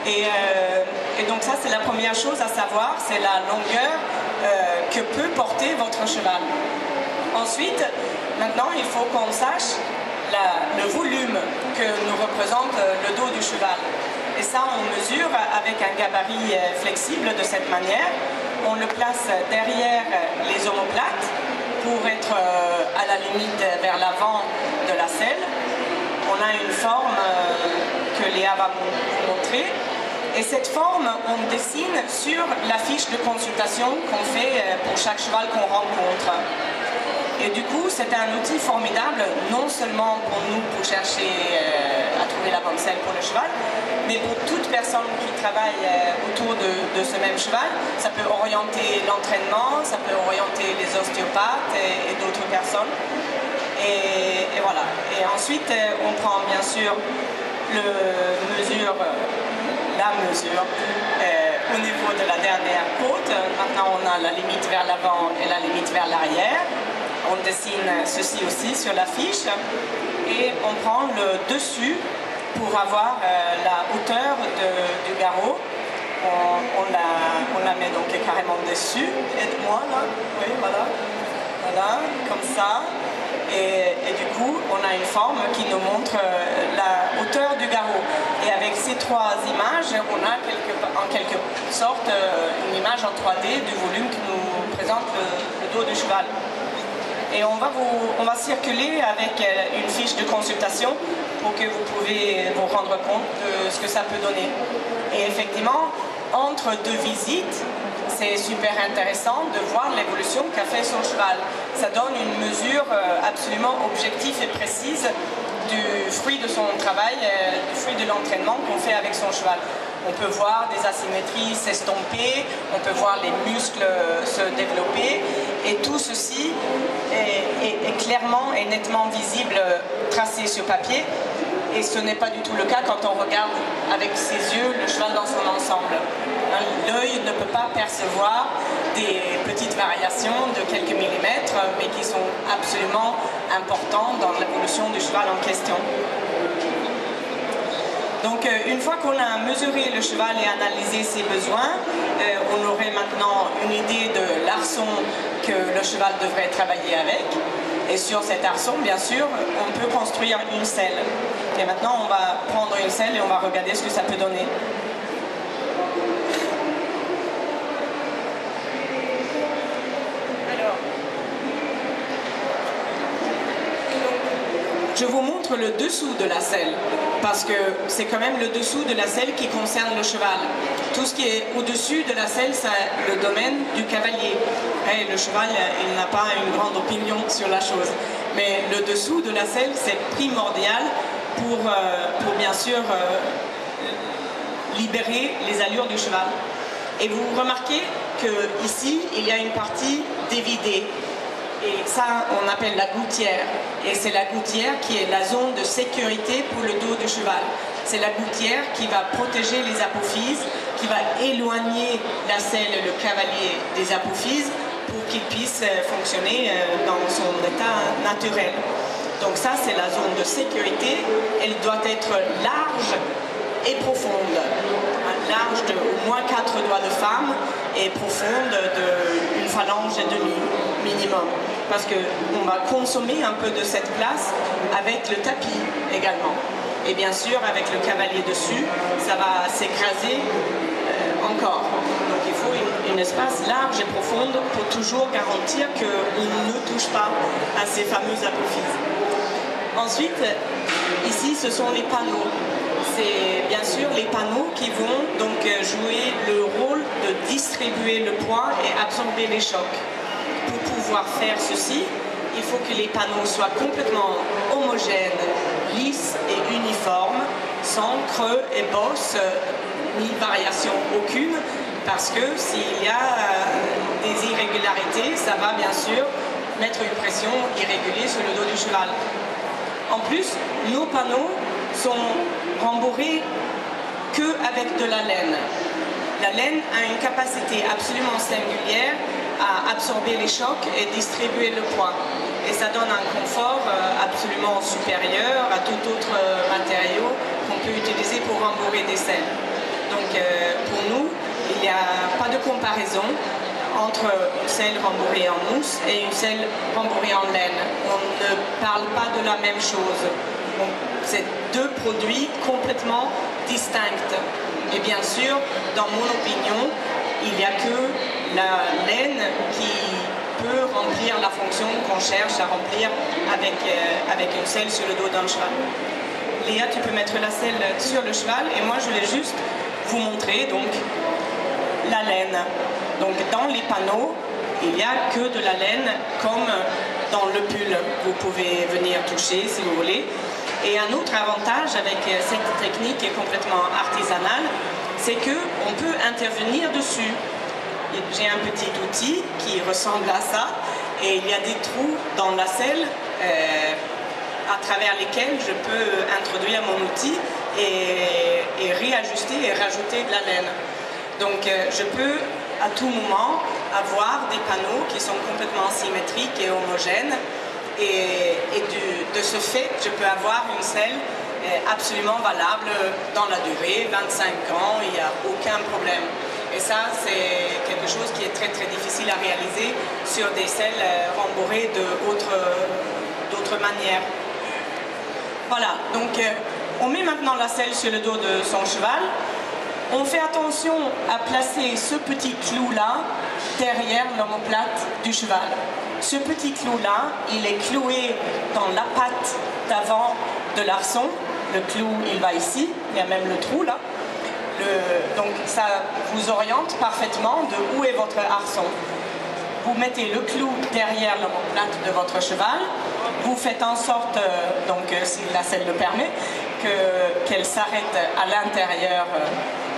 Et donc ça, c'est la première chose à savoir, c'est la longueur que peut porter votre cheval. Ensuite, maintenant, il faut qu'on sache le volume que nous représente le dos du cheval. Et ça, on mesure avec un gabarit flexible de cette manière. On le place derrière les omoplates pour être à la limite vers l'avant de la selle. On a une forme que Léa va vous montrer. Et cette forme, on dessine sur la fiche de consultation qu'on fait pour chaque cheval qu'on rencontre. Et du coup, c'est un outil formidable, non seulement pour nous, pour chercher à trouver la bonne selle pour le cheval, mais pour toute personne qui travaille autour de ce même cheval. Ça peut orienter l'entraînement, ça peut orienter les ostéopathes et d'autres personnes. Et voilà. Et ensuite, on prend bien sûr la mesure au niveau de la dernière côte. Maintenant, on a la limite vers l'avant et la limite vers l'arrière. On dessine ceci aussi sur la fiche et on prend le dessus pour avoir la hauteur du garrot. On la met donc carrément dessus. Aide-moi là. Oui, voilà. Voilà, comme ça. Et du coup, on a une forme qui nous montre la hauteur du garrot. Et avec ces trois images, on a en quelque sorte une image en 3D du volume que nous présente le dos du cheval. Et on va circuler avec une fiche de consultation pour que vous pouvez vous rendre compte de ce que ça peut donner. Et effectivement, entre deux visites, c'est super intéressant de voir l'évolution qu'a fait son cheval. Ça donne une mesure absolument objective et précise du fruit de son travail, du fruit de l'entraînement qu'on fait avec son cheval. On peut voir des asymétries s'estomper, on peut voir les muscles se développer, et tout ceci est clairement et nettement visible, tracé sur papier. Et ce n'est pas du tout le cas quand on regarde avec ses yeux le cheval dans son ensemble. L'œil ne peut pas percevoir des petites variations de quelques millimètres, mais qui sont absolument importantes dans l'évolution du cheval en question. Donc une fois qu'on a mesuré le cheval et analysé ses besoins, on aurait maintenant une idée de l'arçon que le cheval devrait travailler avec. Et sur cet arçon, bien sûr, on peut construire une selle. Et maintenant, on va prendre une selle et on va regarder ce que ça peut donner. Alors, je vous montre le dessous de la selle, parce que c'est quand même le dessous de la selle qui concerne le cheval. Tout ce qui est au-dessus de la selle, c'est le domaine du cavalier. Et le cheval, il n'a pas une grande opinion sur la chose. Mais le dessous de la selle, c'est primordial pour bien sûr libérer les allures du cheval. Et vous remarquez qu'ici, il y a une partie dévidée. Et ça, on appelle la gouttière. Et c'est la gouttière qui est la zone de sécurité pour le dos du cheval. C'est la gouttière qui va protéger les apophyses, qui va éloigner la selle et le cavalier des apophyses pour qu'il puisse fonctionner dans son état naturel. Donc ça, c'est la zone de sécurité. Elle doit être large et profonde. Large de au moins 4 doigts de femme et profonde d'une phalange et demi minimum. Parce qu'on va consommer un peu de cette place avec le tapis également. Et bien sûr, avec le cavalier dessus, ça va s'écraser encore. Donc il faut un espace large et profonde pour toujours garantir qu'on ne touche pas à ces fameuses apophyses. Ensuite, ici, ce sont les panneaux. C'est bien sûr les panneaux qui vont donc jouer le rôle de distribuer le poids et absorber les chocs. Pour pouvoir faire ceci, il faut que les panneaux soient complètement homogènes, lisses et uniformes, sans creux et bosses, ni variation aucune, parce que s'il y a des irrégularités, ça va bien sûr mettre une pression irrégulière sur le dos du cheval. En plus, nos panneaux sont rembourrés qu'avec de la laine. La laine a une capacité absolument singulière à absorber les chocs et distribuer le poids. Et ça donne un confort absolument supérieur à tout autre matériau qu'on peut utiliser pour rembourrer des selles. Donc pour nous, il n'y a pas de comparaison entre une selle rembourrée en mousse et une selle rembourrée en laine. On ne parle pas de la même chose. C'est deux produits complètement distincts. Et bien sûr, dans mon opinion, il n'y a que la laine qui peut remplir la fonction qu'on cherche à remplir avec une selle sur le dos d'un cheval. Léa, tu peux mettre la selle sur le cheval et moi je vais juste vous montrer donc la laine. Donc dans les panneaux, il n'y a que de la laine comme dans le pull. Vous pouvez venir toucher si vous voulez. Et un autre avantage avec cette technique qui est complètement artisanale, c'est qu'on peut intervenir dessus. J'ai un petit outil qui ressemble à ça et il y a des trous dans la selle à travers lesquels je peux introduire mon outil et réajuster et rajouter de la laine. Donc je peux à tout moment avoir des panneaux qui sont complètement symétriques et homogènes et de ce fait je peux avoir une selle absolument valable dans la durée, 25 ans, il n'y a aucun problème. Et ça, c'est quelque chose qui est très très difficile à réaliser sur des selles rembourrées d'autres manières. Voilà, donc on met maintenant la selle sur le dos de son cheval. On fait attention à placer ce petit clou-là derrière l'omoplate du cheval. Ce petit clou-là, il est cloué dans la patte d'avant de l'arçon. Le clou, il va ici, il y a même le trou là. Donc ça vous oriente parfaitement de où est votre arçon. Vous mettez le clou derrière l'omoplate de votre cheval. Vous faites en sorte, donc si la selle le permet, qu'elle s'arrête à l'intérieur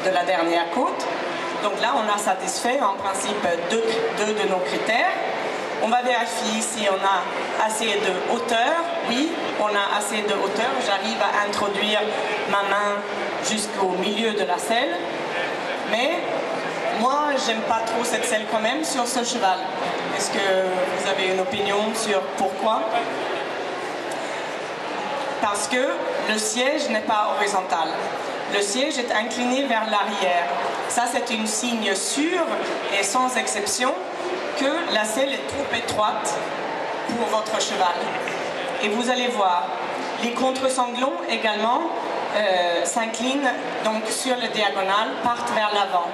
de la dernière côte. Donc là, on a satisfait en principe deux de nos critères. On va vérifier si on a assez de hauteur. Oui, on a assez de hauteur. J'arrive à introduire ma main jusqu'au milieu de la selle. Mais moi, j'aime pas trop cette selle quand même sur ce cheval. Est-ce que vous avez une opinion sur pourquoi? Parce que le siège n'est pas horizontal. Le siège est incliné vers l'arrière. Ça, c'est un signe sûr et sans exception que la selle est trop étroite pour votre cheval. Et vous allez voir, les contre-sanglons également s'inclinent donc sur le diagonale, partent vers l'avant.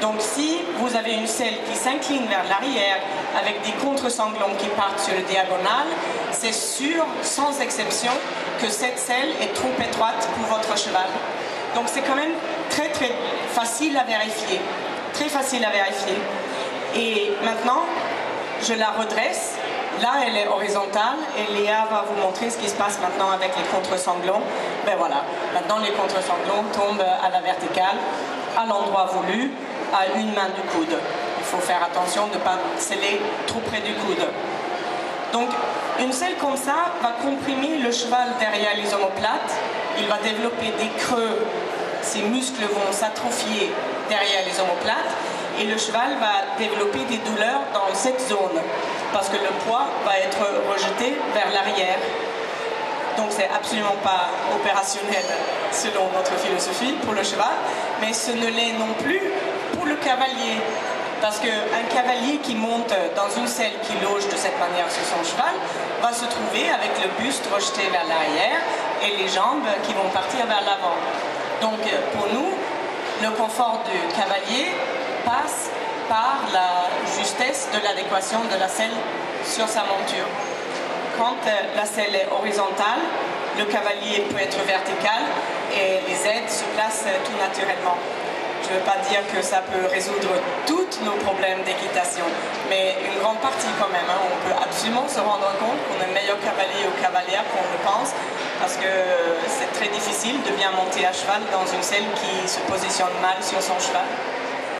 Donc si vous avez une selle qui s'incline vers l'arrière avec des contre-sanglons qui partent sur le diagonal, c'est sûr, sans exception, que cette selle est trop étroite pour votre cheval. Donc c'est quand même très très facile à vérifier. Très facile à vérifier. Et maintenant, je la redresse. Là, elle est horizontale et Léa va vous montrer ce qui se passe maintenant avec les contre-sanglons. Ben voilà, maintenant les contre-sanglons tombent à la verticale, à l'endroit voulu, à une main du coude. Il faut faire attention de ne pas sceller trop près du coude. Donc, une selle comme ça va comprimer le cheval derrière les omoplates. Il va développer des creux. Ses muscles vont s'atrophier derrière les omoplates. Et le cheval va développer des douleurs dans cette zone. Parce que le poids va être rejeté vers l'arrière. Donc, c'est absolument pas opérationnel selon notre philosophie pour le cheval. Mais ce ne l'est non plus pour le cavalier. Parce qu'un cavalier qui monte dans une selle qui loge de cette manière sur son cheval va se trouver avec le buste rejeté vers l'arrière et les jambes qui vont partir vers l'avant. Donc pour nous, le confort du cavalier passe par la justesse de l'adéquation de la selle sur sa monture. Quand la selle est horizontale, le cavalier peut être vertical et les aides se placent tout naturellement. Je ne veux pas dire que ça peut résoudre tous nos problèmes d'équitation, mais une grande partie quand même. On peut absolument se rendre compte qu'on est meilleur cavalier ou cavalière qu'on le pense, parce que c'est très difficile de bien monter à cheval dans une selle qui se positionne mal sur son cheval.